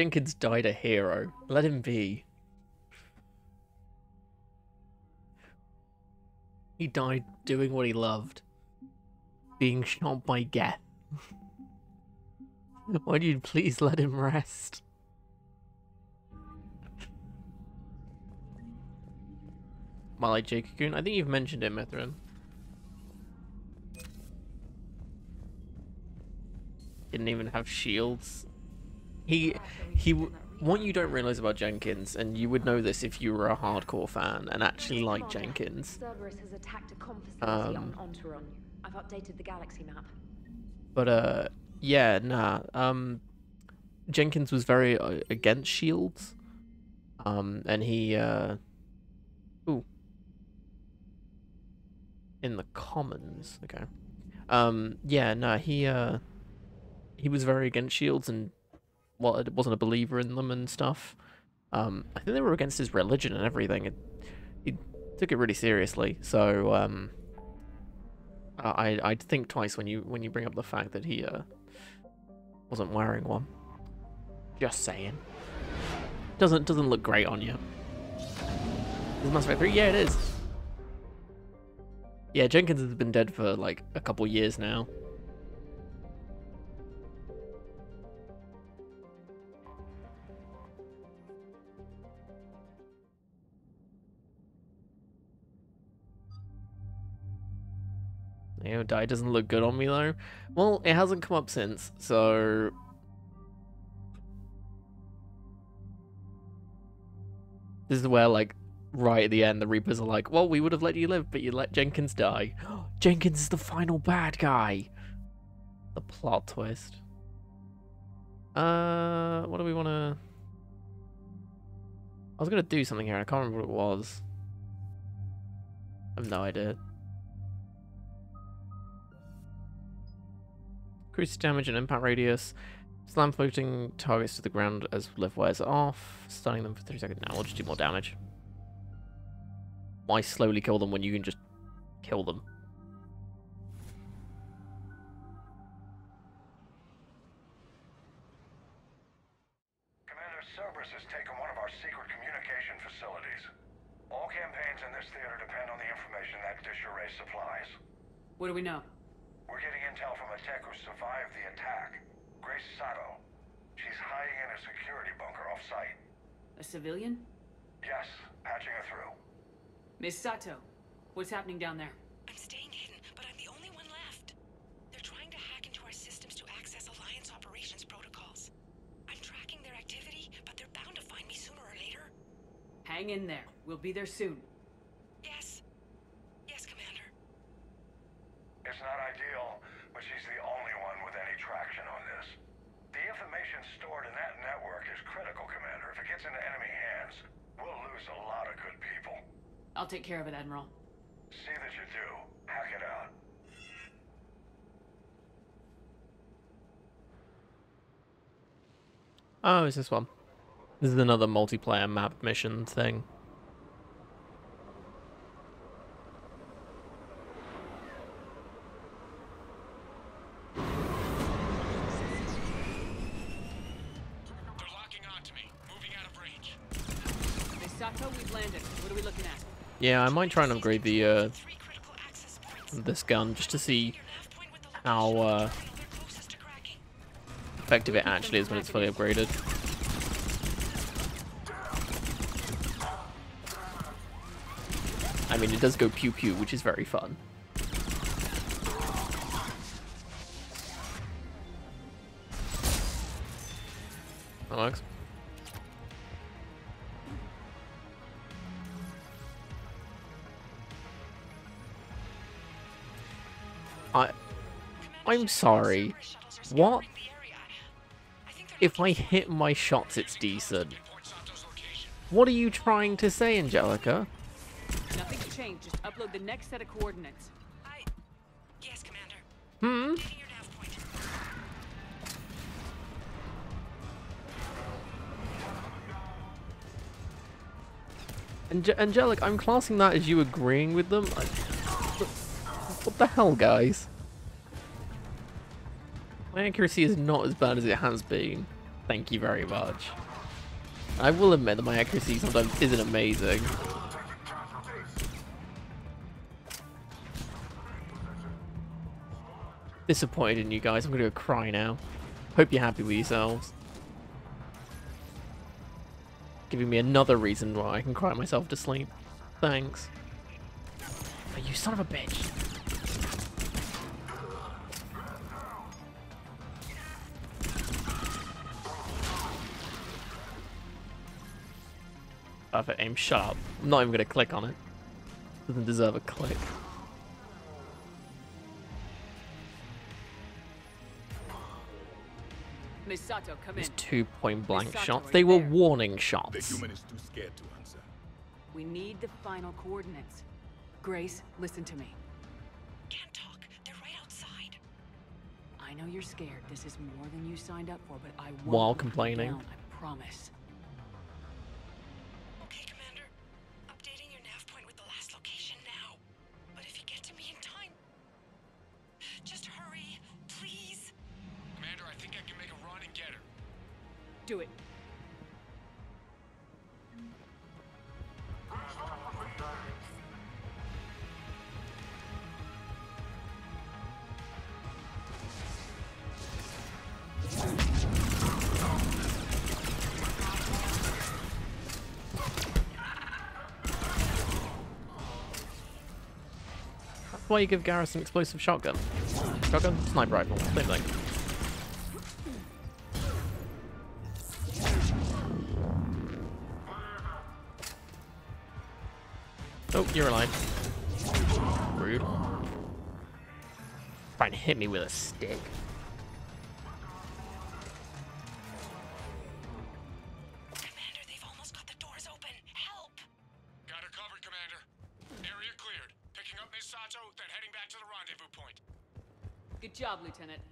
Jenkins died a hero. Let him be. He died doing what he loved. Being shot by Geth. Why do you please let him rest? Malay Jakakun? I think you've mentioned him, Mithrin. Didn't even have shields. What you don't realize about Jenkins, and you would know this if you were a hardcore fan and actually liked Jenkins. Cerberus has attacked a comm facility on Onderon. I've updated the galaxy map. But yeah, nah. Jenkins was very against shields. And he ooh. In the commons, okay. Yeah, no, he was very against shields and well, wasn't a believer in them and stuff. I think they were against his religion and everything. He took it really seriously. So I'd think twice when you bring up the fact that he wasn't wearing one. Just saying. Doesn't look great on you. Is Mass Effect 3? Yeah, it is. Yeah, Jenkins has been dead for like a couple years now. You know, die doesn't look good on me though. Well, it hasn't come up since, so this is where, like, right at the end, the Reapers are like, well, we would have let you live, but you let Jenkins die. Jenkins is the final bad guy. The plot twist. What do we want to... I was going to do something here. I can't remember what it was. I have no idea. Increase damage and impact radius. Slam floating targets to the ground as lift wears off. Stunning them for 3 seconds. Now we'll just do more damage. Why slowly kill them when you can just kill them? Commander, Cerberus has taken one of our secret communication facilities. All campaigns in this theater depend on the information that dish array supplies. What do we know? We're getting intel from a tech who survived the attack. Grace Sato. She's hiding in a security bunker off-site. A civilian? Yes, patching her through. Miss Sato, what's happening down there? I'm staying hidden, but I'm the only one left. They're trying to hack into our systems to access Alliance operations protocols. I'm tracking their activity, but they're bound to find me sooner or later. Hang in there. We'll be there soon. Yes. Yes, Commander. It's not ideal, but she's the only one with any traction on this. The information stored in that network is critical, Commander. If it gets into enemy hands, we'll lose a lot of good people. I'll take care of it, Admiral. See that you do. Hack it out. Oh, it's this one. This is another multiplayer map mission thing. We've landed. What are we looking at? Yeah, I might try and upgrade the this gun just to see how effective it actually is when it's fully upgraded. I mean, it does go pew pew, which is very fun. That works. I'm sorry. What? If I hit my shots, it's decent. What are you trying to say, Angelica? Nothing's changed. Just upload the next set of coordinates. Yes, Commander. Hmm? Getting your nav point. Angelic, I'm classing that as you agreeing with them. What the hell, guys? My accuracy is not as bad as it has been. Thank you very much. I will admit that my accuracy sometimes isn't amazing. Disappointed in you guys. I'm gonna go cry now. Hope you're happy with yourselves. Giving me another reason why I can cry myself to sleep. Thanks. Oh, you son of a bitch. Perfect aim. Shut up. I'm not even gonna click on it. Doesn't deserve a click. Misato, come in. There's 2 point-blank Misato, shots. are They you were there? warning The shots. human is too scared to answer. We need the final coordinates. Grace, listen to me. Can't talk. They're right outside. I know you're scared. This is more than you signed up for, but I won't While let you complaining. down, I promise. Okay, Commander. Updating your nav point with the last location now. But if you get to me in time, just hurry, please. Commander, I think I can make a run and get her. Do it. That's why you give Garrus an explosive shotgun. Shotgun? Sniper rifle. Same thing. Oh, you're alive. Rude. Trying to hit me with a stick. Commander, they've almost got the doors open. Help! Got her covered, Commander. Area cleared. Picking up Misato, then heading back to the rendezvous point. Good job, Lieutenant.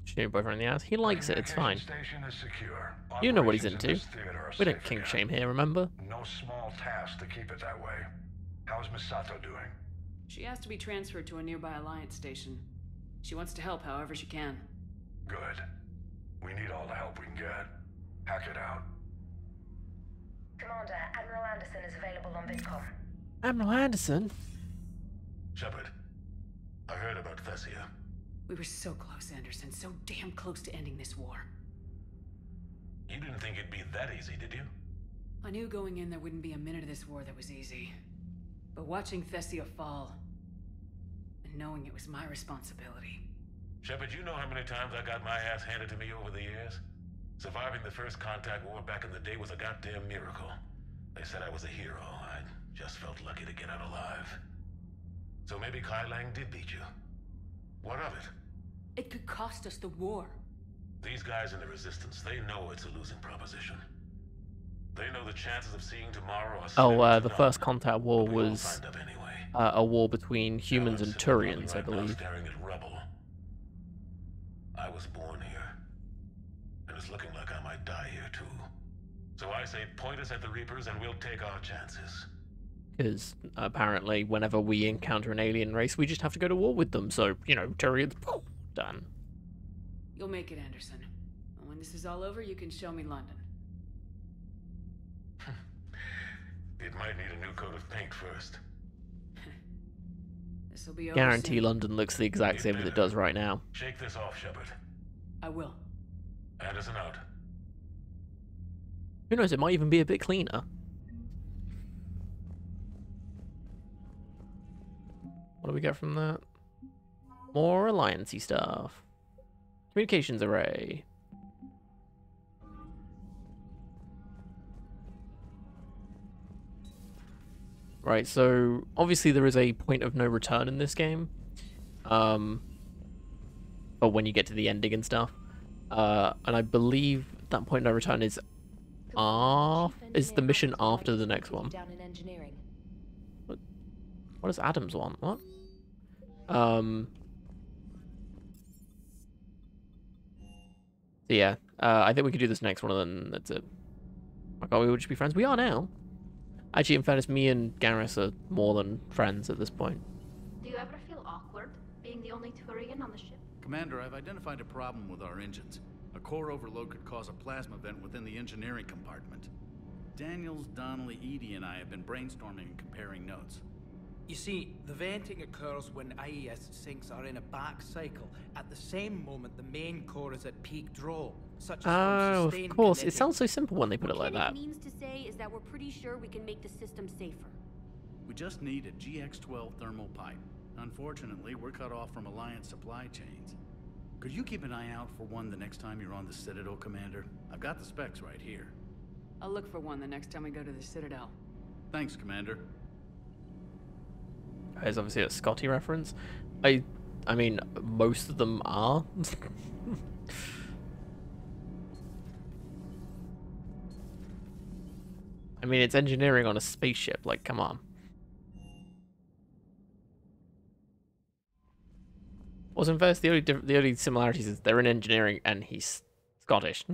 Shoot your boyfriend in the ass. He likes it. It's fine. Station is secure. You know what he's Operations in into. this theater are We don't safe kink again. shame here, remember? No small task to keep it that way. How's Misato doing? She has to be transferred to a nearby Alliance station. She wants to help however she can. Good. We need all the help we can get. Hack it out. Commander, Admiral Anderson is available on VidCom. Admiral Anderson? Shepard, I heard about Thessia. We were so close, Anderson. So damn close to ending this war. You didn't think it'd be that easy, did you? I knew going in there wouldn't be a minute of this war that was easy. But watching Thessia fall, and knowing it was my responsibility. Shepard, you know how many times I got my ass handed to me over the years? Surviving the first contact war back in the day was a goddamn miracle. They said I was a hero. I just felt lucky to get out alive. So maybe Kai Lang did beat you. What of it? It could cost us the war. These guys in the Resistance, they know it's a losing proposition. They know the chances of seeing tomorrow are slim to The none, First Contact War but we all was signed up anyway. a war between humans Now and I'm sitting Turians, I right now believe. staring at rubble. I was born here, and it's looking like I might die here too. So I say point us at the Reapers and we'll take our chances. Because apparently, whenever we encounter an alien race, we just have to go to war with them. So, you know, Turians, done. You'll make it, Anderson. And when this is all over, you can show me London. It might need a new coat of paint first. This'll be over Guarantee soon. London looks the exact same as it does right now. Shake this off, Shepard. I will. Anderson out. Who knows, it might even be a bit cleaner. What do we get from that? More alliance-y stuff. Communications array. Right, so obviously there is a point of no return in this game. But when you get to the ending and stuff. And I believe that point of no return is the mission after the next one. Down in engineering. What does Adams want? What? So yeah, I think we could do this next one and then that's it. My god, we would just be friends. We are now. Actually, in fairness, me and Garrus are more than friends at this point. Do you ever feel awkward being the only Turian on the ship? Commander, I've identified a problem with our engines. A core overload could cause a plasma vent within the engineering compartment. Daniels, Donnelly, Edie, and I have been brainstorming and comparing notes. You see, the venting occurs when IES sinks are in a back cycle. At the same moment, the main core is at peak draw, such as from Oh, of sustained course. It kinetic. sounds so simple when they put it like that. What it means to say is that we're pretty sure we can make the system safer. We just need a GX-12 thermal pipe. Unfortunately, we're cut off from Alliance supply chains. Could you keep an eye out for one the next time you're on the Citadel, Commander? I've got the specs right here. I'll look for one the next time we go to the Citadel. Thanks, Commander. There's obviously a Scotty reference. I mean, most of them are. I mean, it's engineering on a spaceship. Like, come on. Wasn't first the only similarities is they're in engineering and he's Scottish.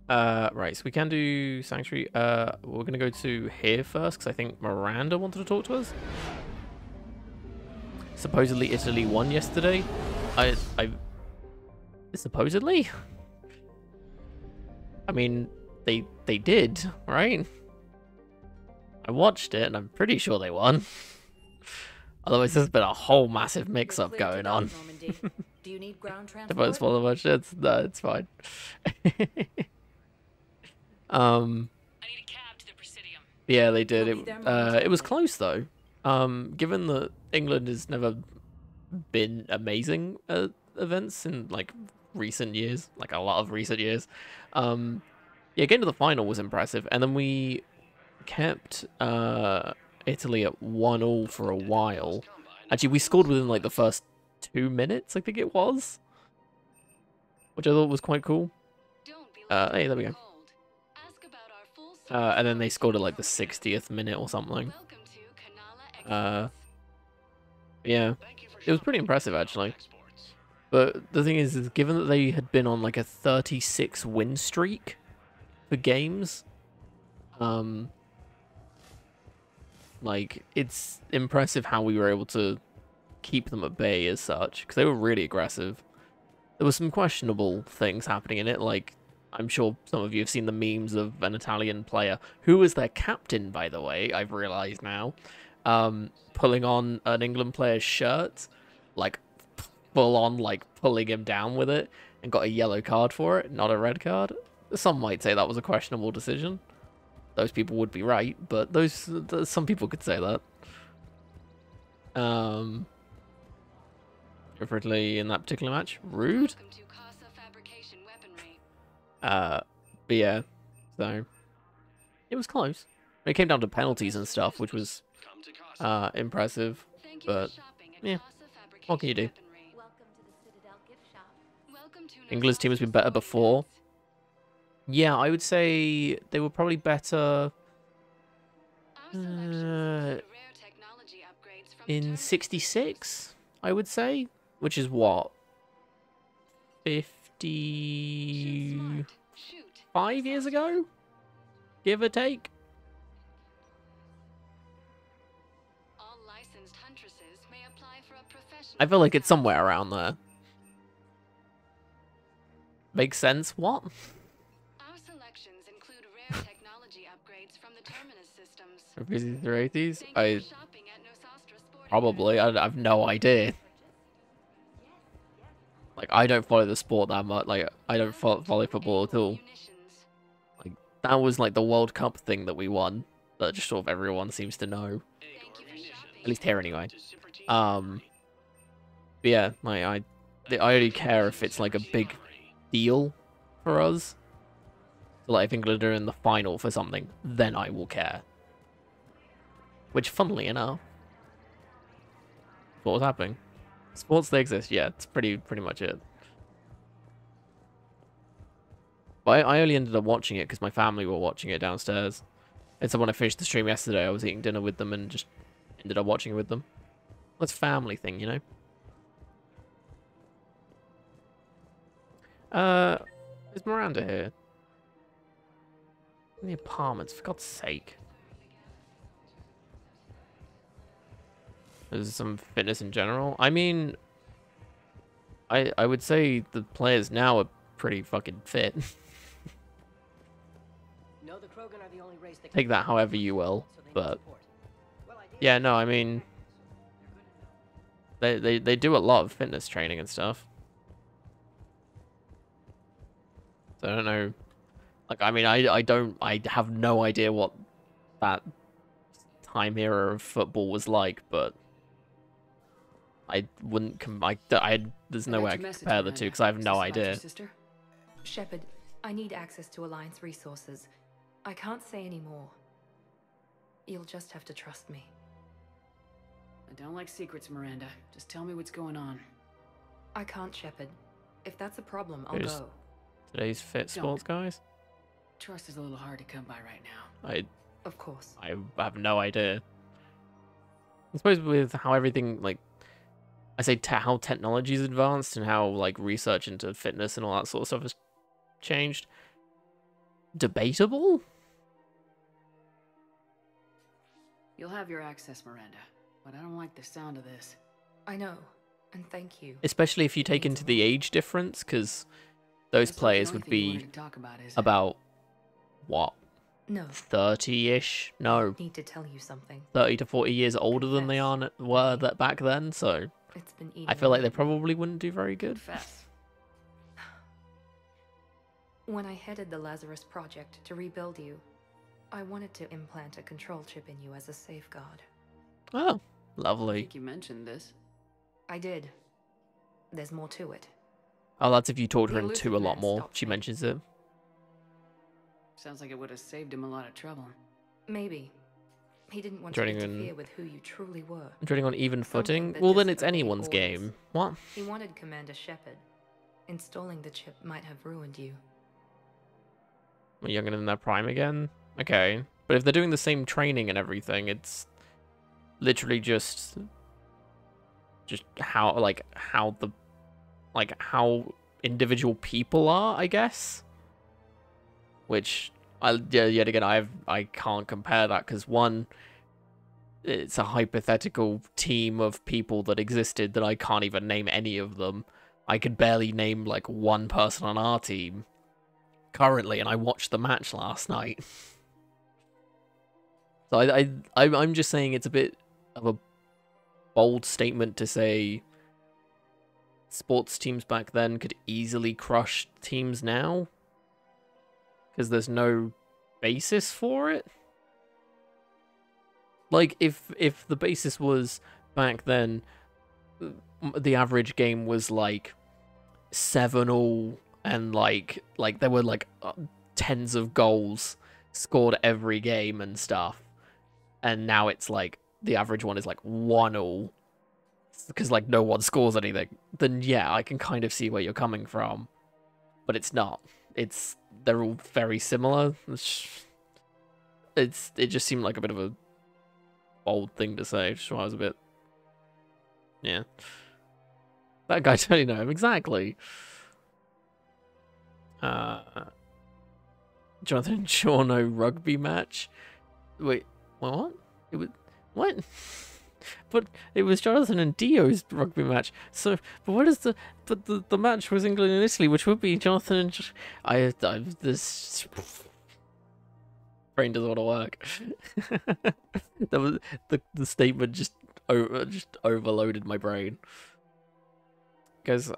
Right, so we can do Sanctuary. We're gonna go to here first, because I think Miranda wanted to talk to us. Supposedly Italy won yesterday. Supposedly? I mean, they did, right? I watched it, and I'm pretty sure they won. Otherwise, there's been a whole massive mix-up going on. Do you need ground The transport? boat's full of much. No, it's fine. I need a cab to the Presidium. Yeah, they did. I'll be there It momentarily. was close though. Given that England has never been amazing at events in like recent years, like a lot of recent years. Yeah, getting to the final was impressive, and then we kept Italy at 1-1 for a while. Actually, we scored within like the first 2 minutes, I think it was, which I thought was quite cool. Hey, there we go. And then they scored at like the 60th minute or something. Yeah, it was pretty impressive actually. But the thing is given that they had been on like a 36 win streak for games, like it's impressive how we were able to keep them at bay as such, because they were really aggressive. There were some questionable things happening in it, like I'm sure some of you have seen the memes of an Italian player, who was their captain, by the way, I've realised now, pulling on an England player's shirt, like, full on, like, pulling him down with it, and got a yellow card for it, not a red card. Some might say that was a questionable decision. Those people would be right, but some people could say that. Differently in that particular match. Rude. But yeah, so it was close. It came down to penalties and stuff, which was impressive. But yeah, what can you do? Welcome to the Citadel gift shop. England's team has been better before. Yeah, I would say they were probably better in '66, I would say, which is what, 55 years ago, give or take. I feel like it's somewhere around there. Makes sense. What? Our selections include rare technology upgrades from the Terminus systems. Revising the 80s? Thank you I for shopping at Nostastra Sporting probably. I've no idea. Like, I don't follow the sport that much. Like, I don't follow football at all. Munitions. Like, that was like the World Cup thing that we won. That just sort of everyone seems to know. Thank you for shopping. At least here, anyway. But yeah, like, I only care if it's like a big deal for us. So, like, if England are in the final for something, then I will care. Which, funnily enough, what was happening? Sports, they exist, yeah, it's pretty much it. But I only ended up watching it because my family were watching it downstairs. And so when I finished the stream yesterday, I was eating dinner with them and just ended up watching it with them. That's a family thing, you know? Is Miranda here? In the apartments, for God's sake. There's some fitness in general. I mean, I would say the players now are pretty fucking fit. No, the Krogan are the only race that Take that however you will, but yeah, no, I mean, they do a lot of fitness training and stuff. So I don't know. Like, I mean, I have no idea what that time era of football was like, but I wouldn't there's no way I can compare the two because I have no idea. Shepard, I need access to Alliance resources. I can't say any more. You'll just have to trust me. I don't like secrets, Miranda. Just tell me what's going on. I can't, Shepard. If that's a problem, I'll Here's go. Today's fit sports guys. Trust is a little hard to come by right now. Of course. I have no idea. I suppose with how everything, like, I say how technology's advanced and how, like, research into fitness and all that sort of stuff has changed. Debatable? You'll have your access, Miranda, but I don't like the sound of this. I know, and thank you. Especially if you take into the age difference, because those players would be about, what? No. 30-ish? No. I need to tell you something. 30 to 40 years older than they were back then, so it's been I feel like they probably wouldn't do very good. When I headed the Lazarus Project to rebuild you, I wanted to implant a control chip in you as a safeguard. Oh, I lovely. think you mentioned this. I did. There's more to it. Oh, that's if you talked her The into a lot elusive man more. stopped She me. mentions it. Sounds like it would have saved him a lot of trouble. Maybe. He didn't want to Dreading interfere with who you truly were. Treading on even footing? Something that Well, then this it's obeyed anyone's orders. game. What? He wanted Commander Shepard. Installing the chip might have ruined you. We're younger than their prime again? Okay. But if they're doing the same training and everything, it's literally just how how individual people are, I guess. Which yet again I can't compare that because one, it's a hypothetical team of people that existed that I can't even name any of them. I could barely name like one person on our team currently, and I watched the match last night. So I'm just saying it's a bit of a bold statement to say sports teams back then could easily crush teams now because there's no basis for it. Like if the basis was back then the average game was like 7-all and like there were like tens of goals scored every game and stuff, and now it's like the average one is like 1-all because like no one scores anything, then yeah, I can kind of see where you're coming from, but it's not. They're all very similar. It just seemed like a bit of a bold thing to say, so I was a bit, yeah. That guy totally know him exactly. Jonathan and Shauno rugby match. Wait, what? It was what? But it was Jonathan and Dio's rugby match. So, but what is the match was England and Italy, which would be Jonathan and this brain doesn't want to work. That was the statement just overloaded my brain. Guys,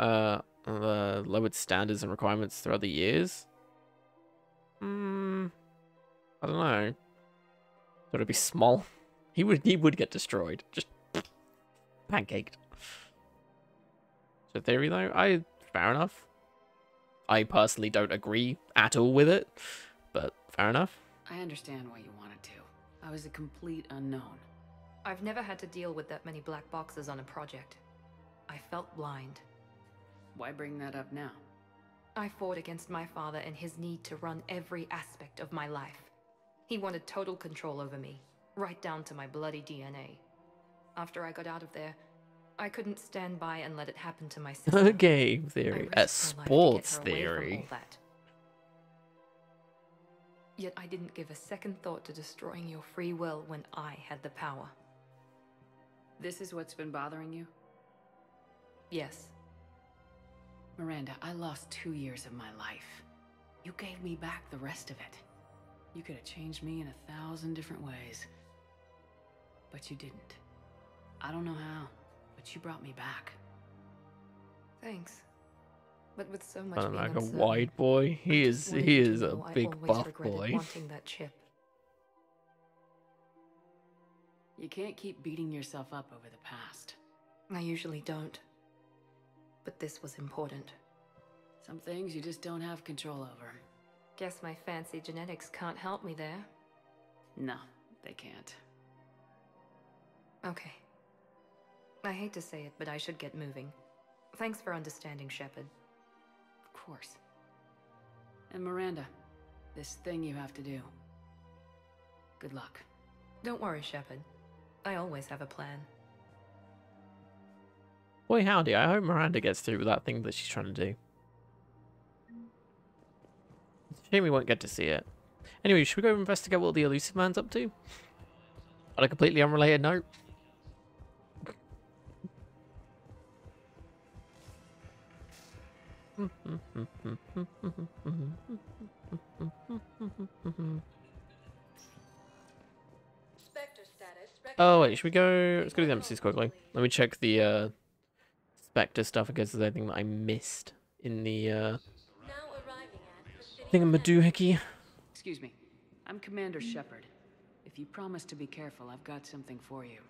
lowered standards and requirements throughout the years. I don't know. Thought it'd be small. He would get destroyed. Just pancaked. So theory though, fair enough. I personally don't agree at all with it, but fair enough. I understand why you wanted to. I was a complete unknown. I've never had to deal with that many black boxes on a project. I felt blind. Why bring that up now? I fought against my father and his need to run every aspect of my life. He wanted total control over me, right down to my bloody DNA. After I got out of there, I couldn't stand by and let it happen to my sister. Game theory. A sports theory. Yet I didn't give a second thought to destroying your free will when I had the power. This is what's been bothering you? Yes. Miranda, I lost 2 years of my life. You gave me back the rest of it. You could have changed me in 1,000 different ways. But you didn't. I don't know how, but you brought me back. Thanks. But with so much I'm being like a uncertain, white boy. I He just is wanted he you to is a know I big always buff regretted boy. wanting that chip. You can't keep beating yourself up over the past. I usually don't. But this was important. Some things you just don't have control over. Guess my fancy genetics can't help me there. No, they can't. Okay. I hate to say it, but I should get moving. Thanks for understanding, Shepard. Of course. And Miranda, this thing you have to do. Good luck. Don't worry, Shepard. I always have a plan. Boy howdy, I hope Miranda gets through with that thing that she's trying to do. It's a shame we won't get to see it. Anyway, should we go investigate what the elusive man's up to? On a completely unrelated note. Oh wait, should we go? Let's go to the embassies quickly. Let me check the Spectre stuff in case there's anything that I missed in the thingamadoohickey. Excuse me. I'm Commander Shepard. If you promise to be careful, I've got something for you.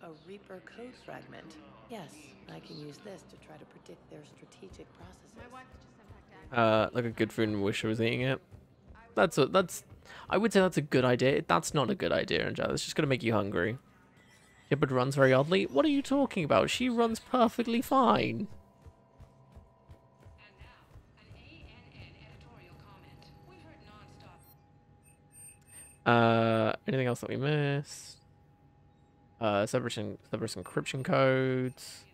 A Reaper code fragment. Yes, I can use this to try to predict their strategic processes. Like a good food and wish I was eating it. I would say that's a good idea. That's not a good idea, Angela. It's just gonna make you hungry. Shepard runs very oddly. What are you talking about? She runs perfectly fine. Anything else that we missed? Cerberus encryption codes.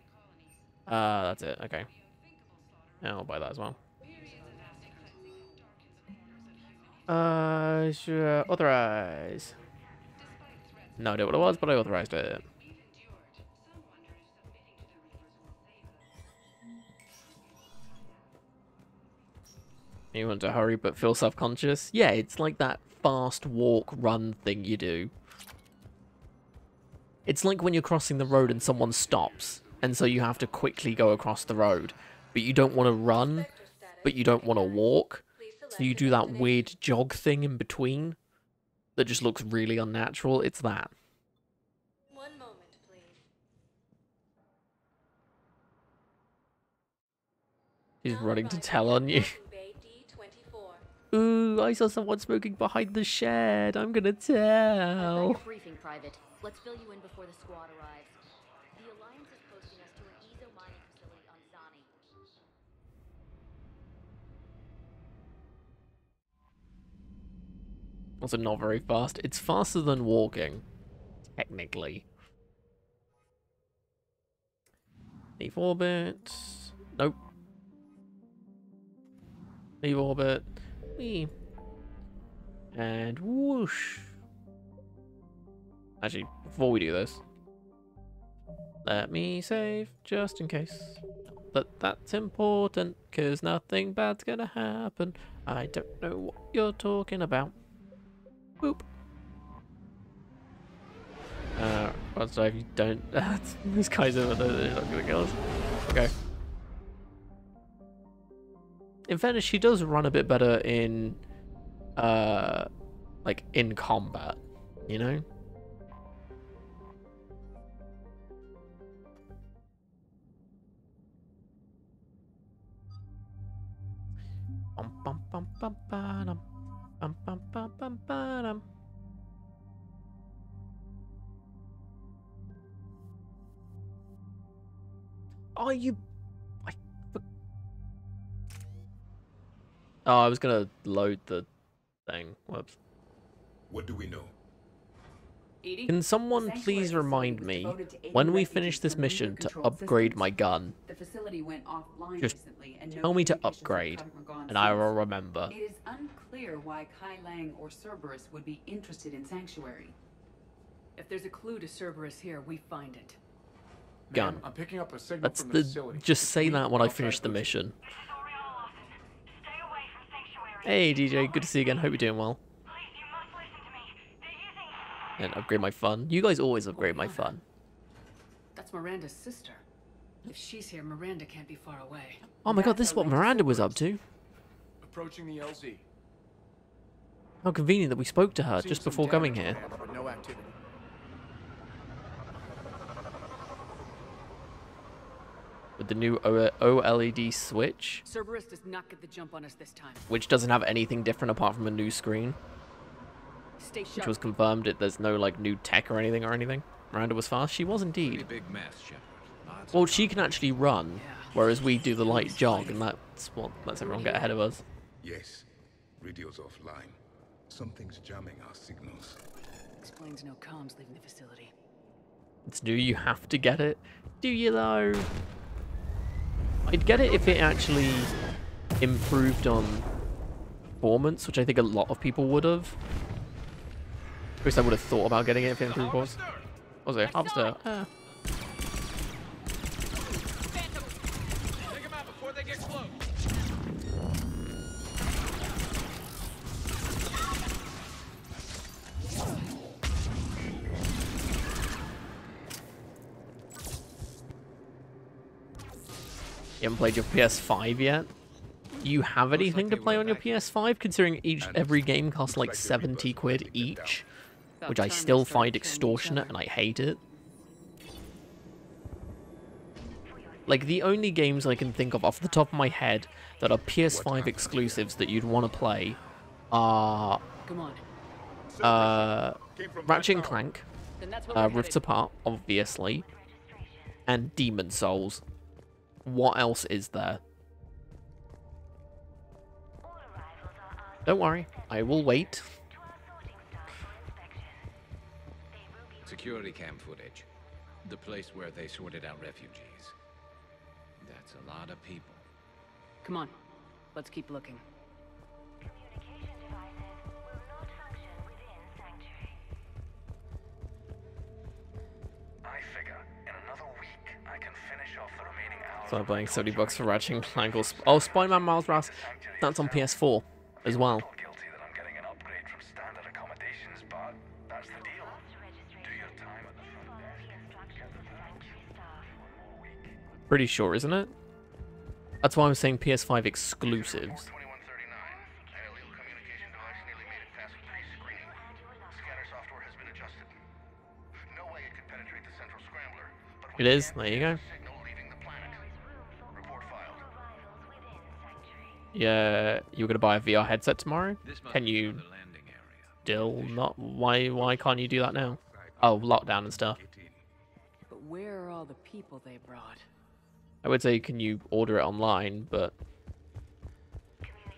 That's it. Okay. Yeah, I'll buy that as well. Sure. Authorize. No idea what it was, but I authorized it. You want to hurry but feel self-conscious? Yeah, it's like that fast walk run thing you do. It's like when you're crossing the road and someone stops, and so you have to quickly go across the road, but you don't want to run, but you don't want to walk, so you do that weird jog thing in between that just looks really unnatural. It's that. One moment, please. He's running to tell on you. Ooh, I saw someone smoking behind the shed. I'm gonna tell. Briefing, Private. Let's fill you in before the squad arrives. The Alliance is posting us to an Ezo mining facility on Zani. Also not very fast. It's faster than walking, technically. Leave orbit. Nope. Leave orbit. Whee. And whoosh. Actually, before we do this, let me save just in case. But that's important, because nothing bad's gonna happen. I don't know what you're talking about. Boop. Also, if you don't, these guys over there, they're not gonna kill us. Okay. In fairness, she does run a bit better in, like, in combat, you know? Bum bum bum bum ba-dum. Bum bum bum bum ba-dum. Oh, you... Oh, I was gonna load the thing. Whoops. What do we know? Edie, Can someone Sanctuary please facility remind was me, devoted to aiding when we refugees finish this from mission, to user-controlled upgrade systems. my gun? The facility went offline Just recently, and no tell me to communications have upgrade, come or gone and I will since. remember. It is unclear why Kai Lang or Cerberus would be interested in Sanctuary. if there's a clue to Cerberus here, we find it. Gun. I'm picking up a signal That's from the. the facility. Just It's say weak, that when I I'll try finish to the boost it. mission. This is Oriole Lawson. Stay away from Sanctuary. Hey DJ, good to see you again. Hope you're doing well. Please, you must listen to me. They're using... And upgrade my fun. You guys always upgrade my fun. That's Miranda's sister. If she's here, Miranda can't be far away. Oh my god, this is what Miranda was up to. Approaching the LZ. How convenient that we spoke to her Seen just some before coming damage here. on hand, but no activity. With the new OLED switch, Cerberus does not get the jump on us this time. which doesn't have anything different apart from a new screen, Stay sharp. which was confirmed. There's no like new tech or anything. Miranda was fast. She was indeed. Big mess, Shepard. Well, she can actually run, whereas we do the light jog, and that's what lets everyone get ahead of us. Yes. Radio's offline. Something's jamming our signals. Explains no comms leaving the facility. It's new. You have to get it. Do you though? I'd get it if it actually improved on performance, which I think a lot of people would have. At least I would have thought about getting it if it improved performance. What was it? Harvester. Ah. Take them out before they get close. You haven't played your PS5 yet? You have anything to play on your PS5, considering every game costs like 70 quid each, which I still find extortionate and I hate it. Like, the only games I can think of off the top of my head that are PS5 exclusives that you'd want to play are Come on. Ratchet and Clank, Then that's where we're Rifts headed. Apart, obviously, and Demon Souls. What else is there? Don't worry, I will wait. Security cam footage. The place where they sorted out refugees. That's a lot of people. Come on. Let's keep looking. I figure in another week I can finish off the remaining hours. So I'm paying $70 for Ratchet and Clank. Oh, Spider-Man Miles Morales. That's on PS4 as well. Guilty that I'm getting an upgrade from standard accommodations, but that's the deal. Do your time at the front desk. Get the sanctuary staff one more week. Pretty sure, isn't it? That's why I'm saying PS5 exclusives. 2139. An illegal communication device nearly made it past pre-screening. Scanner software has been adjusted. No way it could penetrate the central scrambler. But It is. There you go. signal leaving the planet. Report filed. Yeah, you're gonna buy a VR headset tomorrow? Can you still not? Why can't you do that now? Oh, lockdown and stuff. But where are all the people they brought? I would say, can you order it online? But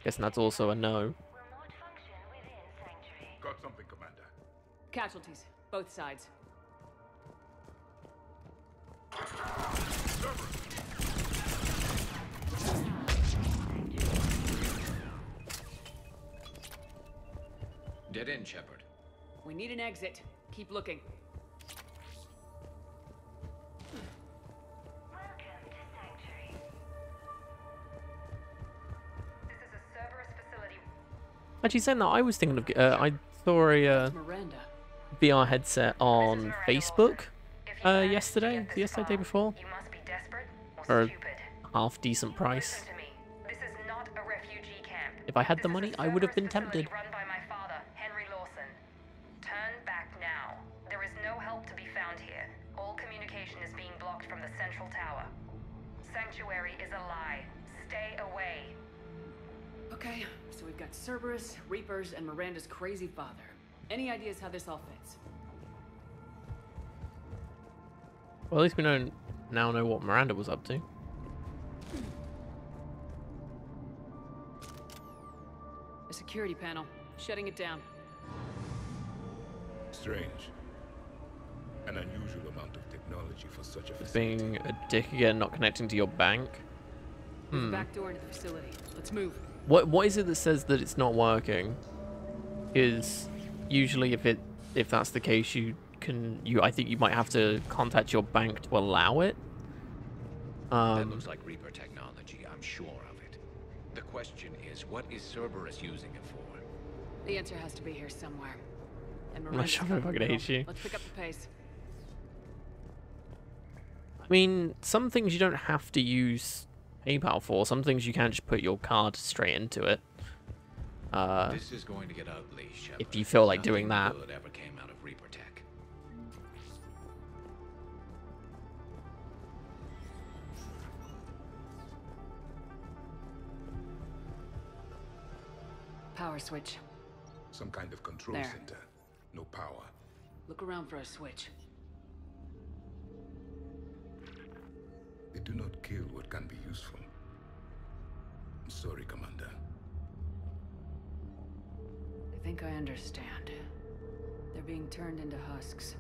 guessing that's also a no. Got something, Commander. Casualties. Both sides. Dead end, Shepard. We need an exit. Keep looking. This is a Cerberus facility. Actually, saying that, I was thinking of. I saw a Miranda. VR headset on Facebook yesterday, day before, You must be desperate or for a stupid. half decent price. Listen to me. This is not a refugee camp. If I had the This is money, a I would have been Cerberus facility tempted. Run by my father, Henry Lawson. Turn back now. There is no help to be found here. All communication is being blocked from the central tower. Sanctuary is a lie. Stay away. Okay, so we've got Cerberus, Reapers, and Miranda's crazy father. Any ideas how this all fits? Well, at least we now know what Miranda was up to. A security panel. Shutting it down. Strange. An unusual amount of technology for such a facility. Being a dick again, not connecting to your bank. There's a back door into the facility. Let's move. What is it that says that it's not working? Is usually if that's the case, I think you might have to contact your bank to allow it. That looks like Reaper technology, I'm sure of it. The question is, what is Cerberus using it for? The answer has to be here somewhere. And I'm not sure if I can hate you. Let's pick up the pace. I mean, some things you don't have to use PayPal for. Some things you can just put your card straight into it. This is going to get ugly, Shepard. If you feel like doing that. Nothing good ever came out of Reaper tech. Power switch. Some kind of control There. center. No power. Look around for a switch. They do not kill what can be useful. I'm sorry, Commander. I think I understand. They're being turned into husks.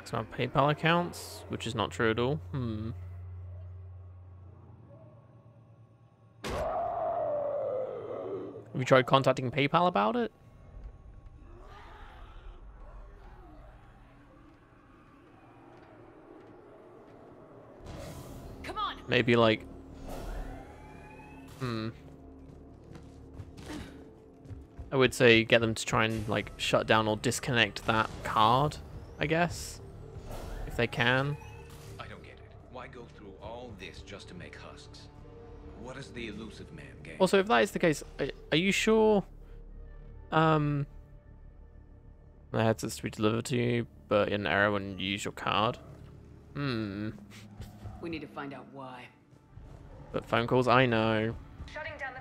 It's not PayPal accounts, which is not true at all. Have you tried contacting PayPal about it? Come on. Maybe like I would say get them to try and like shut down or disconnect that card, I guess. If they can. I don't get it. Why go through all this just to make husks? What is the elusive man gain? Also, if that is the case, are you sure the headsets to be delivered to you, but in error when you use your card? We need to find out why. But phone calls, I know.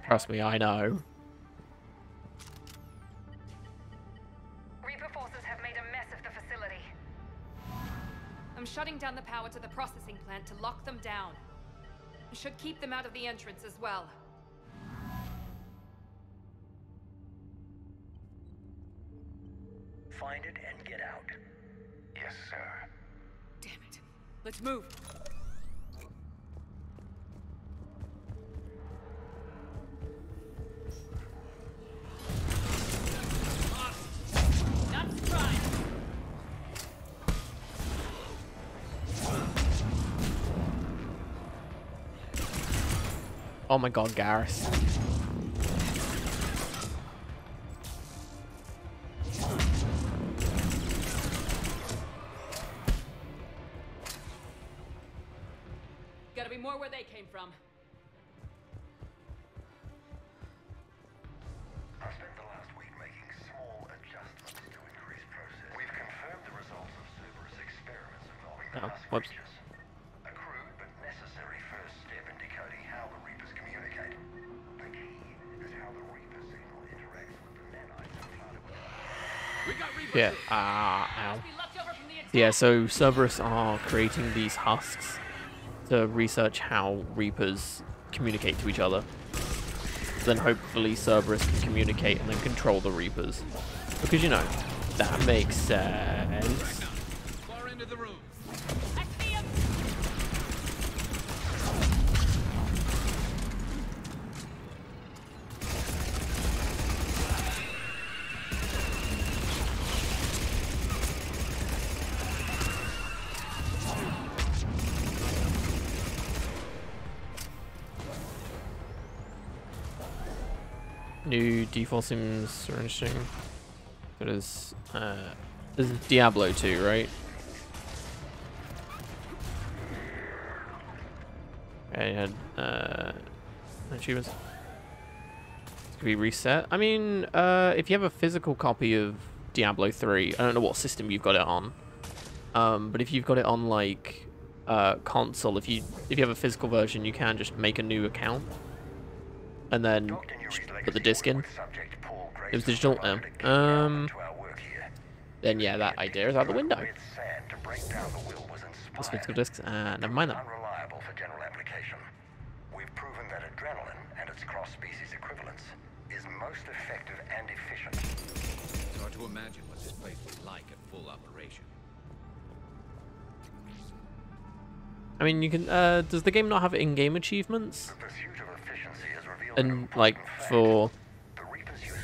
Trust me, I know. Reaper forces have made a mess of the facility. I'm shutting down the power to the processing plant to lock them down. Should keep them out of the entrance as well. Find it and get out. Yes, sir. Damn it. Let's move. That's right. Oh my god, Garrus. Gotta be more where they came from. I spent the last week making small adjustments to increase process. We've confirmed the results of Cerberus experiments involving the husk whoops. creatures. A crude but necessary first step in decoding how the Reapers communicate. The key is how the Reaper signal interacts with the nanites implanted with We got Reapers. Yeah, ow. Yeah, so Cerberus are creating these husks to research how Reapers communicate to each other. Then hopefully Cerberus can communicate and then control the Reapers. Because, you know, that makes sense. Far into the room. I see him. New default seems interesting. There's Diablo 2, right? Okay, achievements. This could be reset. I mean, if you have a physical copy of Diablo 3, I don't know what system you've got it on. But if you've got it on like console, if you have a physical version, you can just make a new account and then put the disc in. It was digital. then yeah, that idea is out the window. Sand to break down the will was Let's inspired. physical discs. Never mind that. Unreliable for general application. We've proven that adrenaline and its cross-species equivalents is most effective and efficient. It's hard to imagine what this place was like at full operation. I mean, you can. Does the game not have in-game achievements? The pursuit of efficiency has revealed And like for.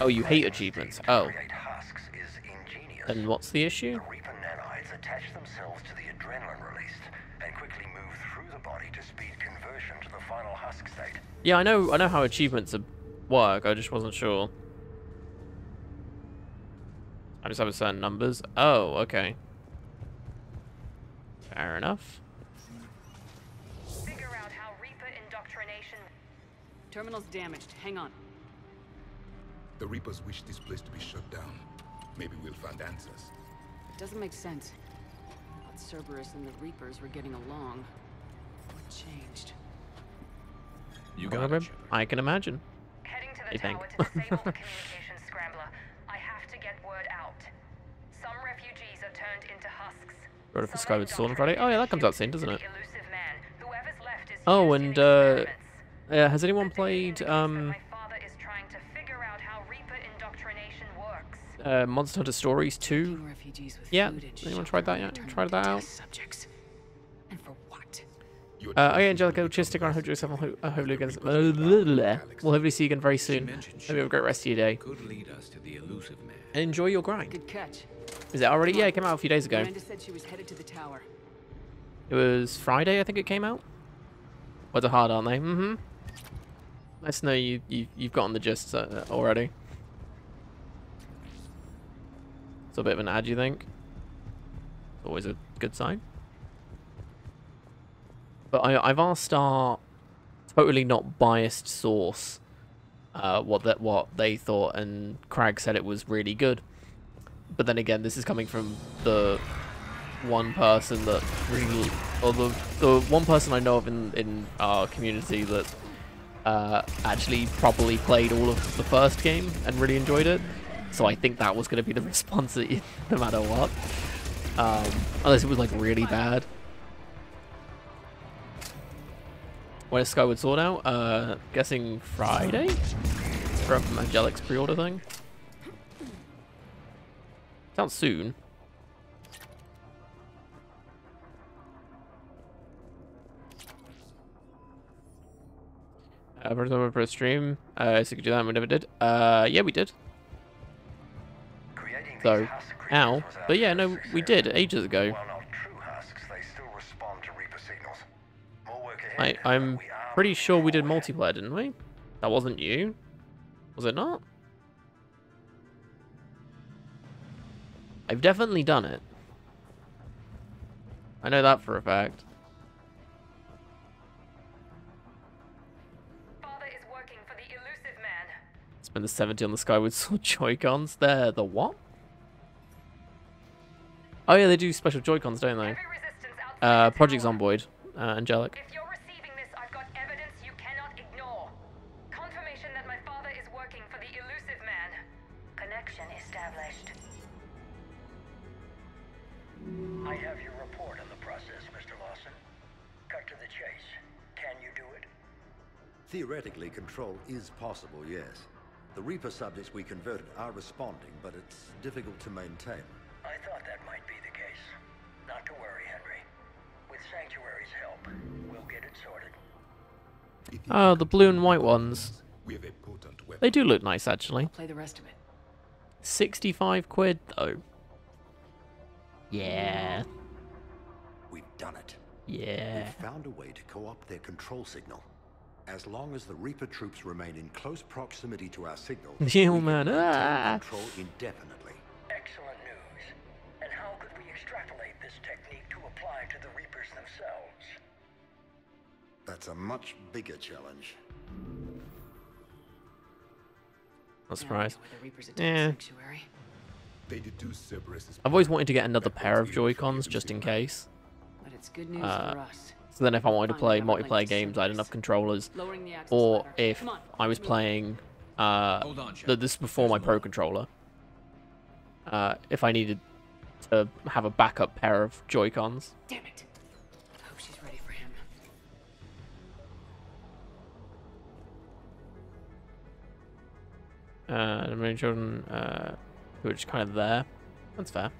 Oh, you hate achievements. Oh. create husks is ingenious. Then what's the issue? The Reaper nanites attach themselves to the adrenaline released and quickly move through the body to speed conversion to the final husk state. Yeah, I know how achievements work. I just wasn't sure. I just have a certain numbers. Oh, okay. Fair enough. Figure out how Reaper indoctrination. Terminal's damaged. Hang on. The Reapers wish this place to be shut down. Maybe we'll find answers. It doesn't make sense. I thought Cerberus and the Reapers were getting along. What changed? You Well, got it, Shepard. I can imagine. Heading to I the think. tower to disable the communications scrambler. I have to get word out. Some refugees are turned into husks. Wrote it for Some Skyward Sword on Friday. Oh yeah, that comes out soon, doesn't it? elusive man. Whoever's left is Oh, used in and experiments. has anyone played My father is trying to figure out how Reaper indoctrination works. Monster Hunter Stories 2? Refugees with Yeah. food and Anyone shelter tried that and yet? turn Tried them that into out? test subjects. And for what? Oh yeah, Angelica, cheers, stick around. Hope you hopefully again. We'll hopefully see you again very soon. Hope you have a great rest of your day. Could lead us to the elusive man. And enjoy your grind. Good catch. Is it already? Yeah, it came out a few days ago. Miranda said she was headed to the tower. It was Friday, I think it came out. Well, they're hard, aren't they? Mm-hmm. Nice to know you've gotten the gist already. It's a bit of an ad, you think? It's always a good sign. But I've asked our totally not biased source what they thought, and Crag said it was really good. But then again, this is coming from the one person that really, or the one person I know of in our community that actually properly played all of the first game and really enjoyed it. So I think that was going to be the response no matter what. Unless it was like really bad. When is Skyward Sword out? Guessing Friday? From Angelic's pre-order thing. Sounds soon. First over for a stream. So you could do that and we never did. Yeah, we did. So, ow. But yeah, no, we did ages ago. While not true husks, they still respond to Reaper signals. More work ahead. I'm pretty sure we did multiplayer, didn't we? That wasn't you. Was it not? I've definitely done it. I know that for a fact. Father is working for the elusive man. Spend the 70 on the Skyward Sword Joy-Cons. They're the what? Oh yeah, they do special Joy-Cons, don't they? Project Zomboid, Angelic. If you're receiving this, I've got evidence you cannot ignore. Confirmation that my father is working for the elusive man. Connection established. I have your report on the process, Mr. Lawson. Cut to the chase. Can you do it? Theoretically, control is possible, yes. The Reaper subjects we converted are responding, but it's difficult to maintain. I thought that might be the case. Not to worry, Henry. With Sanctuary's help, we'll get it sorted. Oh, the blue and white ones. We have a potent weapon. They do look nice, actually. Play the rest of it. 65 quid, though. Yeah. We've done it. Yeah. We've found a way to co-opt their control signal. As long as the Reaper troops remain in close proximity to our signal, Yeah, we man. can maintain Ah. control indefinitely. Excellent news. And how could we extrapolate this technique to apply to the Reapers themselves? That's a much bigger challenge. Not surprised. Why the Reapers attack Yeah. Sanctuary. They deduce Cerberus's I've always wanted to get another pair of Joy-Cons just in case. But it's good news for us. So then if I wanted to play multiplayer games, I had enough controllers. Lowering the access Or ladder. if Come on, I was playing... this is before my Pro controller. If I needed to have a backup pair of Joy-Cons. Damn it. I hope she's ready for him. The main children who are just kind of there. That's fair.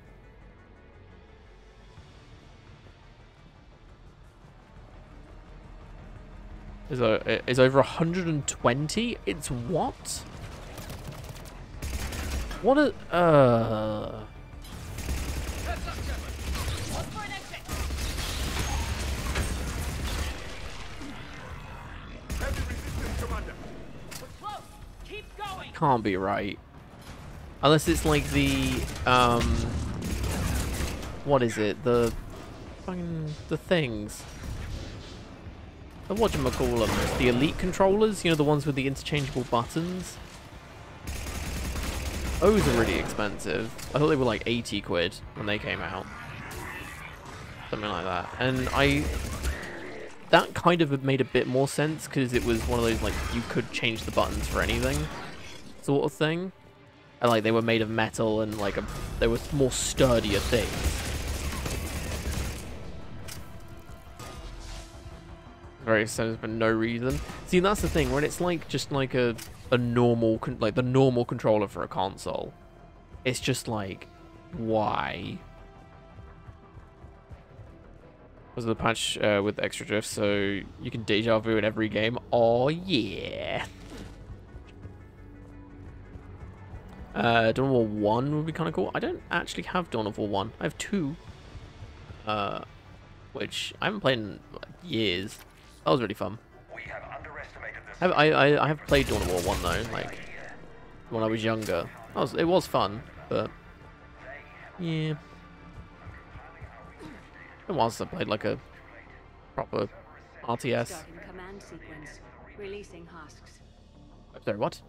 Is over 120? It's what? What a can't be right. Unless it's like the what is it? The fucking the things. The whatchamacallem? The elite controllers, you know, the ones with the interchangeable buttons. Those are really expensive. I thought they were like 80 quid when they came out. Something like that. And that kind of made a bit more sense because it was one of those, like, you could change the buttons for anything sort of thing. And, like, they were made of metal and, like, they were more sturdier things. Very expensive for no reason. See, that's the thing, when it's, like, just, like, a normal, like, the normal controller for a console. It's just, like, why? Was the patch with extra drift, so you can deja vu in every game? Oh, yeah. Dawn of War 1 would be kind of cool. I don't actually have Dawn of War 1. I have 2. Which I haven't played in like, years. That was really fun. I have played Dawn of War 1 though, like when I was younger. It was fun, but yeah. It was I played like a proper RTS. Starting command sequence. Releasing husks. Sorry, what?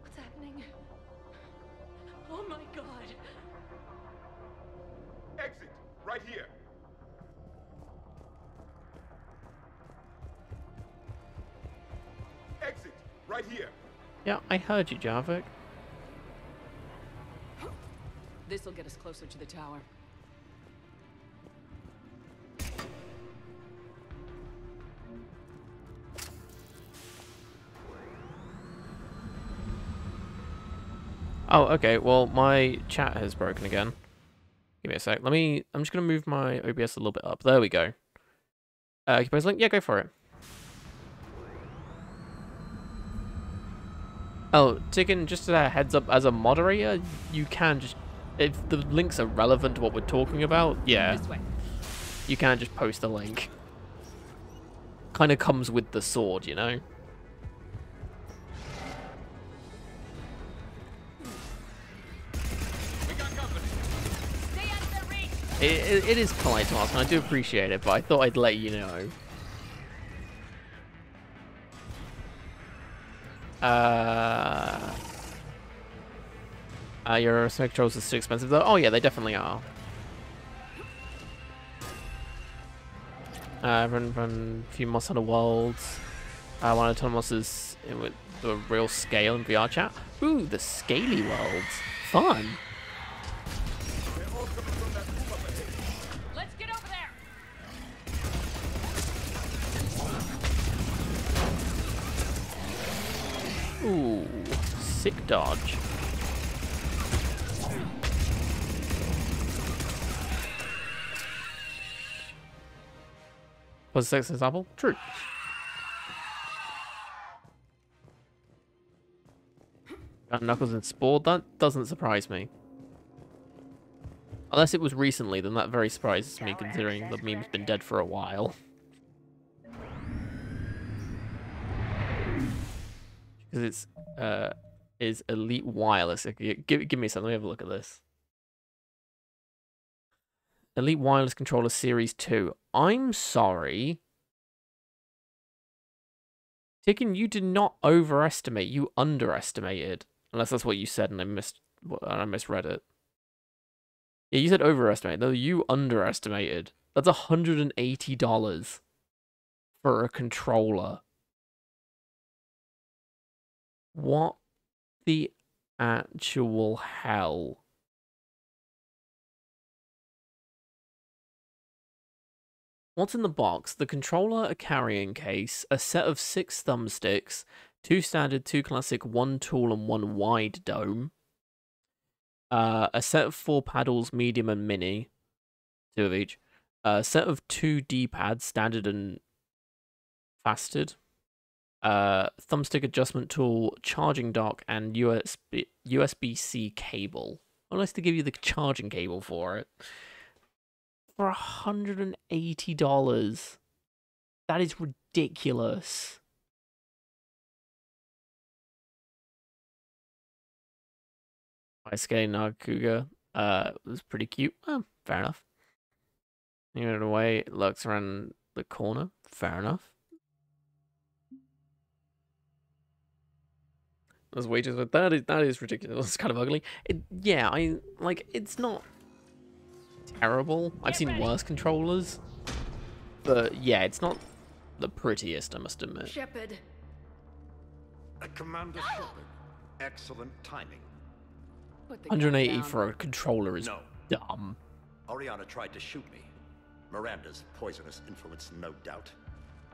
What's happening? Oh my god. Exit, right here. Exit, right here. Yeah, I heard you, Javik. This'll get us closer to the tower. Oh, okay. Well, my chat has broken again. Give me a sec. I'm just gonna move my OBS a little bit up. There we go. Compose link? Yeah, go for it. Oh, Ticken, just a heads up, as a moderator, you can just, if the links are relevant to what we're talking about, yeah, you can just post the link. Kind of comes with the sword, you know? It is polite to ask, and I do appreciate it, but I thought I'd let you know. Your smoke trolls are too expensive though. Oh yeah, they definitely are. Run a few Moss Hunter Worlds. One Autonomous is with the real scale in VR chat. Ooh, the scaly worlds. Fun. Let's get over there. Ooh, sick dodge. Was the sex example? True. Got Knuckles and Spore? That doesn't surprise me. Unless it was recently, then that very surprises me considering the meme's been dead for a while. Because it's is Elite Wireless. Give me a second, let me have a look at this. Elite Wireless Controller Series 2. I'm sorry. Ticken, you did not overestimate, you underestimated. Unless that's what you said and I misread it. Yeah, you said overestimate. No, you underestimated. That's $180 for a controller. What the actual hell? What's in the box? The controller, a carrying case, a set of 6 thumbsticks, 2 standard, 2 classic, 1 tool, and 1 wide dome. A set of 4 paddles, medium and mini, 2 of each. A set of 2 D-pads, standard and fasted. Thumbstick adjustment tool, charging dock, and USB-C cable. How nice to give you the charging cable for it. For $180. That is ridiculous. Ice Nakuga was pretty cute. Oh, fair enough. You know, the way it looks around the corner. Fair enough. Those wages, but that is ridiculous. It's kind of ugly. Yeah, it's not terrible. I've seen worse controllers, but yeah, it's not the prettiest, I must admit. Shepard. Commander Shepard. Excellent timing. 180 for a controller is no. Dumb. Oriana tried to shoot me. Miranda's poisonous influence, no doubt.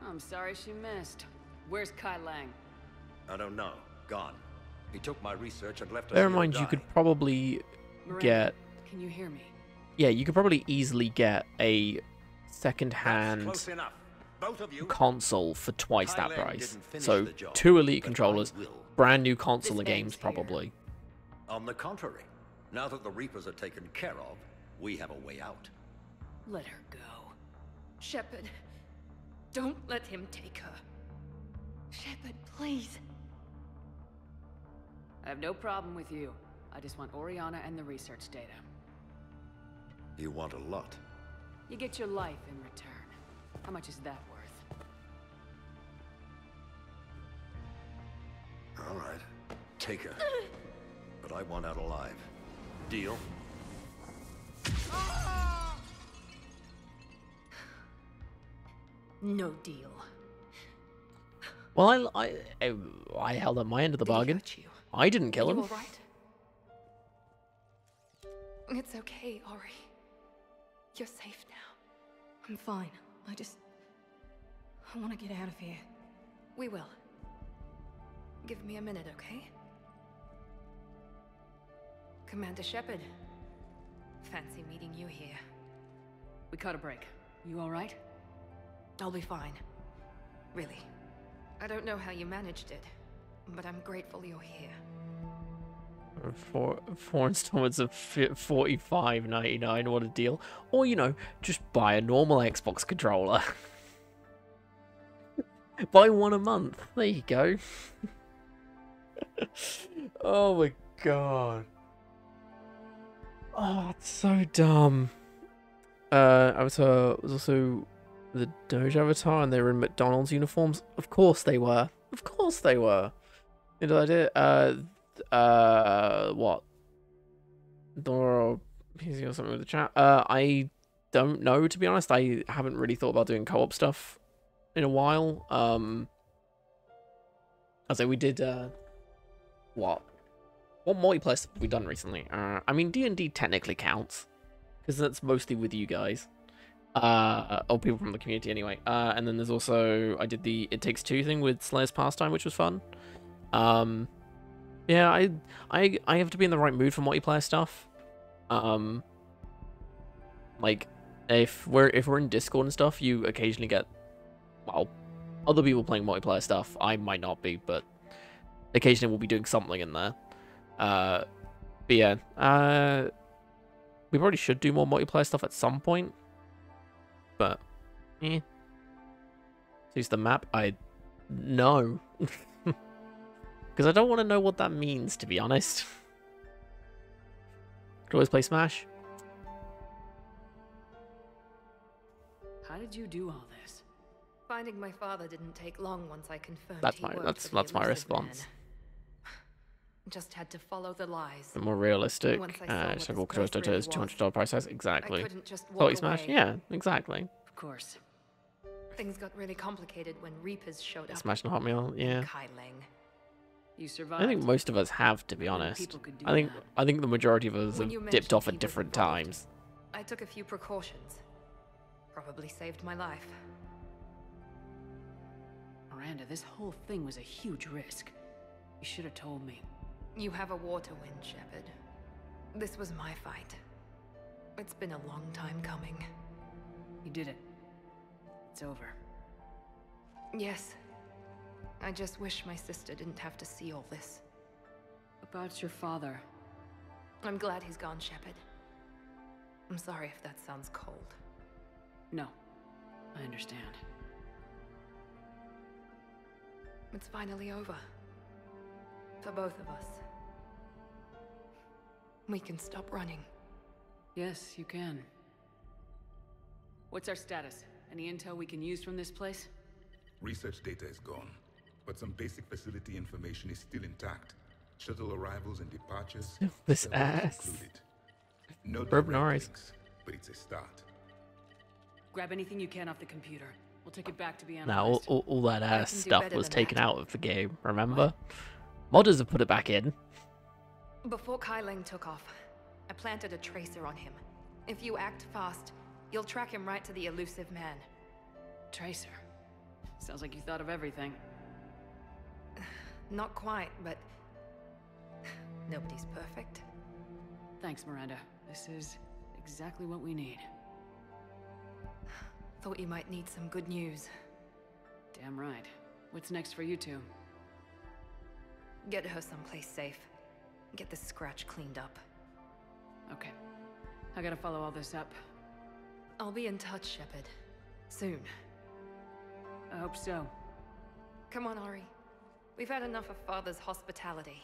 I'm sorry she missed. Where's Kai Lang? I don't know. Gone. He took my research and left us. Bear in mind, you could probably get. Can you hear me? Yeah, you could probably easily get a second-hand console for twice that price. So 2 Elite controllers, brand new console of games, probably. On the contrary, now that the Reapers are taken care of, we have a way out. Let her go. Shepard, don't let him take her. Shepard, please. I have no problem with you. I just want Oriana and the research data. You want a lot. You get your life in return. How much is that worth? All right. Take her. But I want out alive. Deal? No deal. Well, I held up my end of the bargain. I didn't kill him. Are you all right? It's okay, Ori. You're safe now. I'm fine. I want to get out of here. We will. Give me a minute, okay? Commander Shepard. Fancy meeting you here. We caught a break. You all right? I'll be fine. Really. I don't know how you managed it, but I'm grateful you're here. Four installments of $45.99. What a deal! Or just buy a normal Xbox controller. Buy one a month. There you go. Oh my god. Oh, it's so dumb. Avatar was also the Doge Avatar, and they were in McDonald's uniforms. Of course they were. Of course they were. Did I do? What? Dora, he's got something with the chat. I don't know, to be honest. I haven't really thought about doing co-op stuff in a while. I'd say we did. What multiplayer stuff have we done recently? I mean, D&D technically counts because that's mostly with you guys. Or people from the community anyway. And then there's also, I did the It Takes Two thing with Slayer's Pastime, which was fun. Yeah, I have to be in the right mood for multiplayer stuff. Like if we're in Discord and stuff, you occasionally get, well, other people playing multiplayer stuff. I might not be, but occasionally we'll be doing something in there. But yeah, we probably should do more multiplayer stuff at some point. But, Use the map? No. Because I don't want to know what that means, to be honest. Could always play Smash. How did you do all this? Finding my father didn't take long once I confirmed That's he my worked for the that's my elusive response. man. Just had to follow the lies. A more realistic. Once I saw what Several this place really $200 price tag. Exactly. I couldn't just Salty walk Smash. away. Yeah, exactly. Of course. Things got really complicated when Reapers showed up. Smash and Hot Meal. Yeah. Kai Lang. You survived. I think most of us have, to be honest. I think the majority of us When have you dipped mentioned off he at was different involved, times. I took a few precautions. Probably saved my life. Miranda, this whole thing was a huge risk. You should have told me. You have a war to win, Shepard. This was my fight. It's been a long time coming. You did it. It's over. Yes. I just wish my sister didn't have to see all this. About your father. I'm glad he's gone, Shepard. I'm sorry if that sounds cold. No. I understand. It's finally over. For both of us. We can stop running. Yes, you can. What's our status? Any intel we can use from this place? Research data is gone, but some basic facility information is still intact. Shuttle arrivals and departures. This ass. Included. No Burp direct Norris. links, but it's a start. Grab anything you can off the computer. We'll take it back to be Now, analyzed. all that I ass can do stuff better was than taken that. out of the game, remember? Modders have put it back in. Before Kai Leng took off, I planted a tracer on him. If you act fast, you'll track him right to the elusive man. Tracer. Sounds like you thought of everything. Not quite, but nobody's perfect. Thanks, Miranda. This is exactly what we need. Thought you might need some good news. Damn right. What's next for you two? Get her someplace safe. Get this scratch cleaned up. Okay. I gotta follow all this up. I'll be in touch, Shepard. Soon. I hope so. Come on, Ari. We've had enough of Father's hospitality.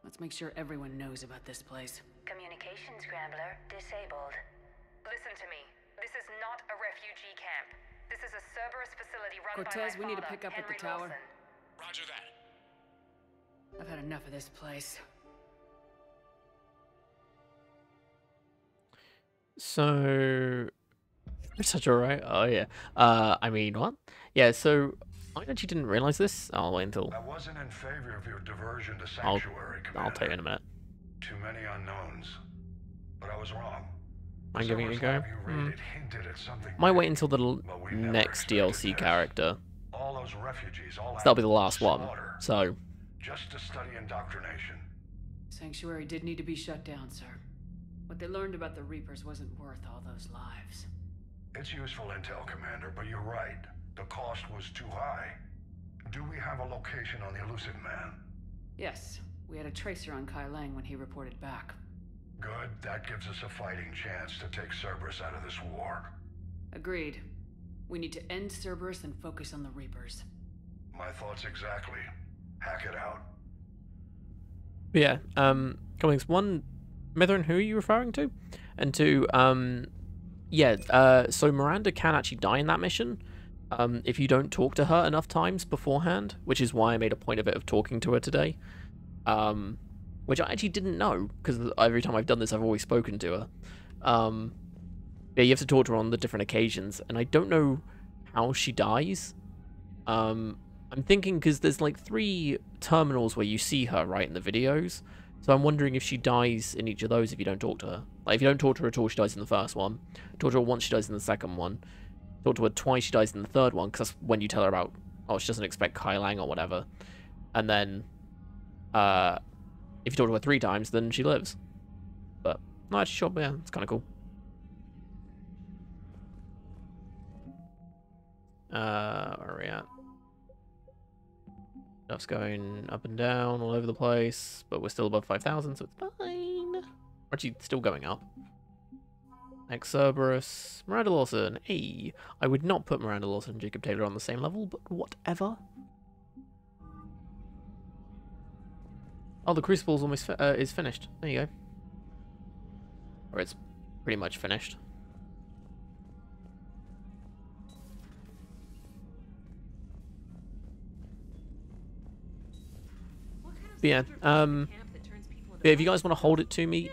Let's make sure everyone knows about this place. Communication scrambler disabled. Listen to me. This is not a refugee camp. This is a Cerberus facility run by my Cortez, we need to father, pick up at the Henry tower. Lawson. Roger that. I've had enough of this place. So, such alright. Oh yeah. I mean, what? Yeah. So I actually didn't realize this. I'll wait until. I wasn't in favor of your diversion to I'll Sanctuary, I'll Commander. tell you in a minute. Too many unknowns. But I was wrong. I'm giving it a go. Servers have you rated hinted at something Might big, wait until the but we never next expected DLC this. character. All those refugees, all So that'll be the out last one. slaughter, So just to study indoctrination. Sanctuary did need to be shut down, sir. What they learned about the Reapers wasn't worth all those lives. It's useful intel, Commander, but you're right. The cost was too high. Do we have a location on the elusive man? Yes, we had a tracer on Kai Leng when he reported back. Good. That gives us a fighting chance to take Cerberus out of this war. Agreed. We need to end Cerberus and focus on the Reapers. My thoughts exactly. Hack it out. but yeah. Couple things. One, Mithrin, who are you referring to? And two, yeah. So Miranda can actually die in that mission. If you don't talk to her enough times beforehand, which is why I made a point of it of talking to her today. Which I actually didn't know, because every time I've done this, I've always spoken to her. Yeah, you have to talk to her on the different occasions, and I don't know how she dies. I'm thinking, because there's like 3 terminals where you see her, right, in the videos. So I'm wondering if she dies in each of those if you don't talk to her. Like, if you don't talk to her at all, she dies in the first one. Talk to her once, she dies in the second one. Talk to her twice, she dies in the third one, because that's when you tell her about, oh, she doesn't expect Kai Leng or whatever. And then, if you talk to her 3 times, then she lives. But, not actually sure, but yeah, it's kind of cool. Where are we at? Stuff's going up and down all over the place, but we're still above 5,000, so it's fine. We're actually still going up. Ex Cerberus, Miranda Lawson. Hey, I would not put Miranda Lawson and Jacob Taylor on the same level, but whatever. Oh, the Crucible's almost is finished. There you go. Or it's pretty much finished. But yeah, if you guys want to hold it to me,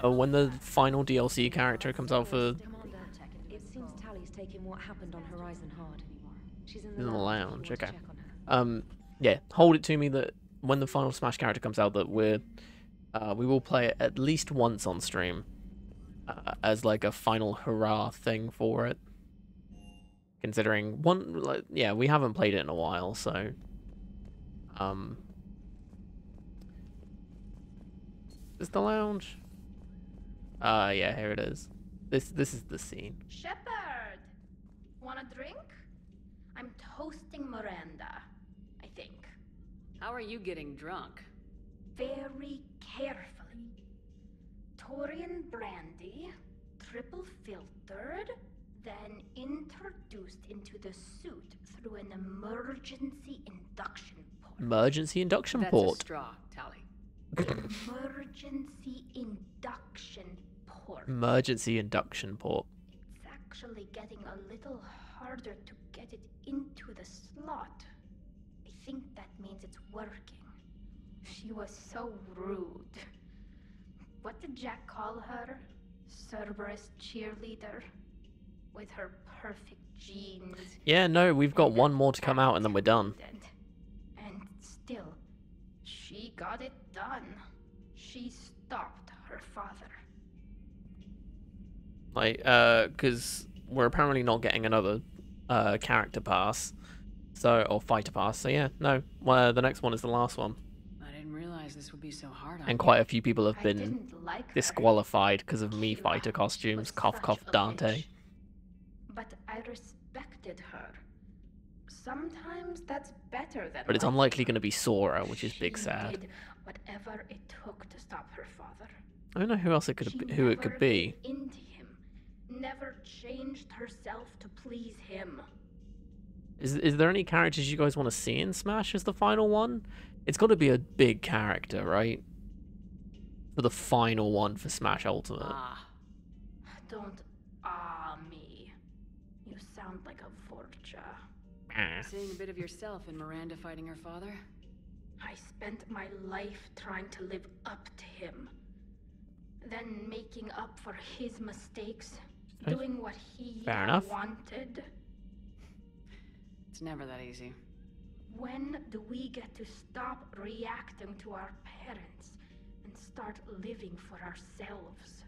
when the final DLC character comes out for... It seems Tally's taking what happened on Horizon hard. She's in In the lounge, okay. check on her. Yeah, hold it to me that when the final Smash character comes out, that we will play it at least once on stream as like a final hurrah thing for it. Considering one, like, yeah, we haven't played it in a while, so is the lounge? Yeah, here it is. This is the scene. Shepard! Want a drink? I'm toasting Miranda, I think. How are you getting drunk? Very carefully. Torian brandy, triple filtered, then introduced into the suit through an emergency induction port. Emergency induction That's port. a straw, Tally. Emergency induction port. Emergency induction port. It's actually getting a little harder to get it into the slot. I think that means it's working. She was so rude. What did Jack call her? Cerberus cheerleader? With her perfect genes. Yeah, no, we've got one more to come out and then we're done. And still, she got it done. She stopped her father. Like, because we're apparently not getting another character pass, so, or fighter pass. So yeah, no, well, the next one is the last one. I didn't realize this would be so hard on And you. quite a few people have I been didn't like her. disqualified because of me fighter costumes. Cough, cough, Dante. But I respected her. Sometimes that's better than. But it's liking unlikely her. going to be Sora, which is big She sad. did whatever it took to stop her father. I don't know who else it could She who it never could be. gave in to him. Never changed herself to please him. Is there any characters you guys want to see in Smash as the final one? It's got to be a big character, right? For the final one for Smash Ultimate. Don't me. You sound like a vulture. Seeing a bit of yourself in Miranda fighting her father? I spent my life trying to live up to him. Then making up for his mistakes. Okay. Doing what he Fair enough. wanted. It's never that easy. When do we get to stop reacting to our parents and start living for ourselves?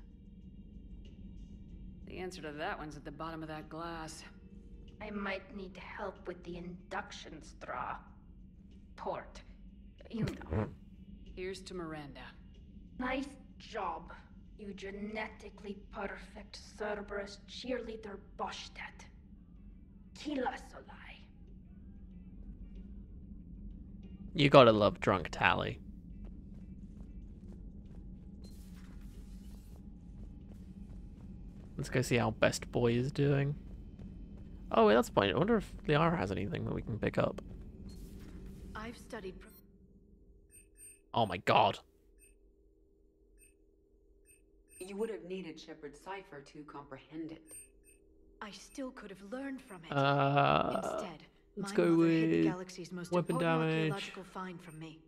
The answer to that one's at the bottom of that glass. I might need help with the induction straw. Port. You know. Here's to Miranda. Nice job, you genetically perfect Cerberus cheerleader Boschtet. Kila Solai. You gotta love Drunk Tally. Let's go see how Best Boy is doing. Oh, wait, that's the point. I wonder if Liara has anything that we can pick up. I've studied. Oh my god. You would have needed Shepard's cipher to comprehend it. I still could have learned from it. Instead, let's go mother hid the with galaxy's most weapon important damage. archaeological find from me.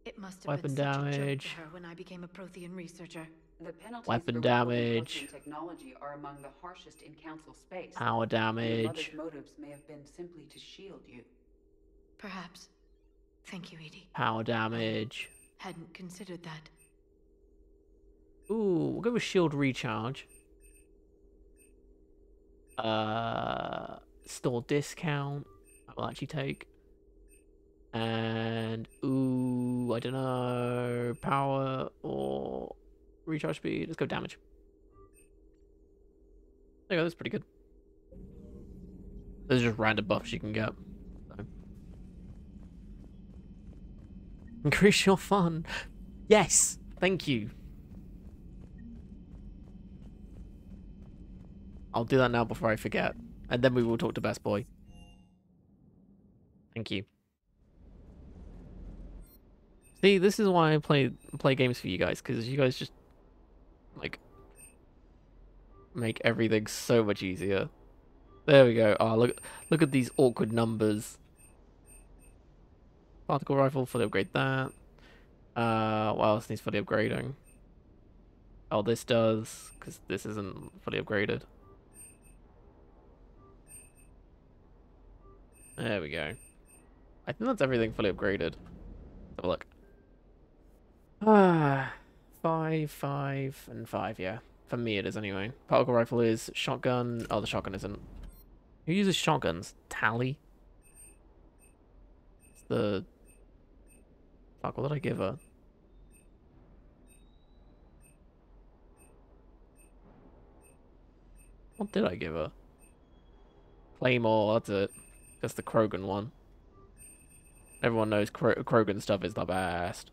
It must have Weapon been such a joke damage. to her when I became a Prothean researcher. The penalties Weapon for damage. reporting technology are among the harshest in Council space. Power Your damage. mother's motives may have been simply to shield you. Perhaps. Thank you, Edie. Power damage. Hadn't considered that. Ooh, we'll go with shield recharge. Store discount. I will actually take. And ooh, I don't know, power or recharge speed. Let's go damage. There you go. That's pretty good. Those are just random buffs you can get. So. Increase your fun. Yes, thank you. I'll do that now before I forget, and then we will talk to Best Boy. Thank you. See, this is why I play games for you guys, because you guys just like make everything so much easier. There we go. Oh, look at these awkward numbers. Particle rifle, fully upgrade that. What else needs fully upgrading? Oh, this does, because this isn't fully upgraded. There we go. I think that's everything fully upgraded. Let's have a look. 5, 5, and 5, yeah. For me it is anyway. Particle rifle is shotgun. Oh, the shotgun isn't. Who uses shotguns? Tally? It's the... Fuck, what did I give her? What did I give her? Claymore, that's it. That's the Krogan one. Everyone knows Krogan stuff is the best.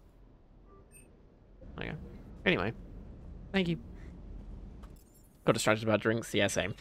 Okay. Anyway. Thank you. Got distracted about drinks? Yeah, same.